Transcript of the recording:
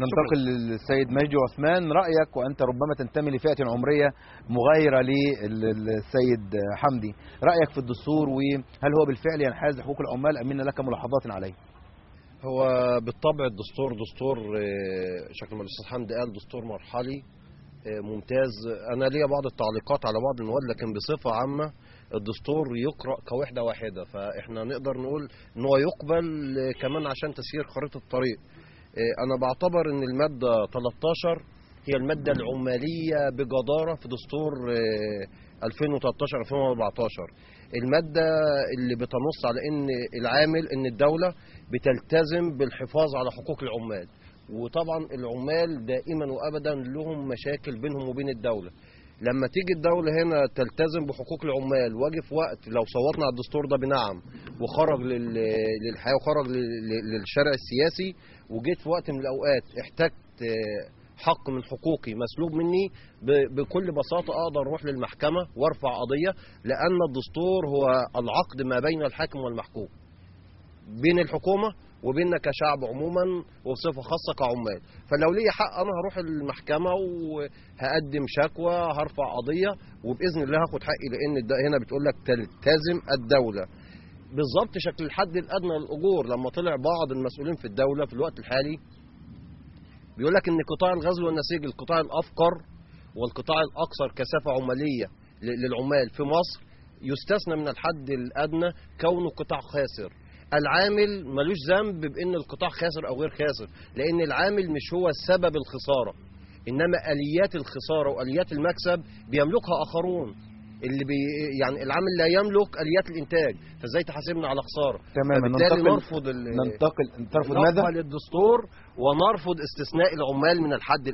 ننتقل للسيد مجدي عثمان. رأيك وأنت ربما تنتمي لفئة عمرية مغايرة للسيد حمدي، رأيك في الدستور وهل هو بالفعل ينحاز لحقوق العمال أم إن لك ملاحظات عليه؟ هو بالطبع الدستور دستور شكل ما الأستاذ حمدي قال دستور مرحلي ممتاز. أنا ليا بعض التعليقات على بعض المواد، لكن بصفة عامة الدستور يقرأ كوحدة واحدة، فإحنا نقدر نقول إن هو يقبل كمان عشان تسيير خريطة الطريق. أنا بعتبر إن المادة 13 هي المادة العمالية بجدارة في دستور 2013-2014، المادة اللي بتنص على إن العامل إن الدولة بتلتزم بالحفاظ على حقوق العمال، وطبعا العمال دائما وأبدا لهم مشاكل بينهم وبين الدولة. لما تيجي الدولة هنا تلتزم بحقوق العمال واجي في وقت لو صوتنا على الدستور ده بنعم وخرج للحياة وخرج للشارع السياسي، وجيت في وقت من الأوقات احتجت حق من حقوقي مسلوب مني، بكل بساطة أقدر أروح للمحكمة وارفع قضية، لأن الدستور هو العقد ما بين الحاكم والمحكوم، بين الحكومة وبيننا كشعب عموما وبصفة خاصة كعمال. فلو لي حق أنا هروح المحكمة وهقدم شكوى، هرفع قضية، وبإذن الله هاخد حقي، لأن هنا بتقول لك تلتزم الدولة بالظبط شكل الحد الأدنى للأجور. لما طلع بعض المسؤولين في الدولة في الوقت الحالي بيقول لك إن قطاع الغزل والنسيج القطاع الأفقر والقطاع الأكثر كثافة عمالية للعمال في مصر يستثنى من الحد الأدنى كونه قطاع خاسر. العامل ملوش ذنب بأن القطاع خاسر أو غير خاسر، لأن العامل مش هو سبب الخسارة، إنما آليات الخسارة وآليات المكسب بيملكها آخرون. يعني العامل لا يملك آليات الإنتاج، فإزاي تحاسبنا على خسارة؟ تماما. نرفض ترفض ماذا؟ نقبل الدستور ونرفض استثناء العمال من الحد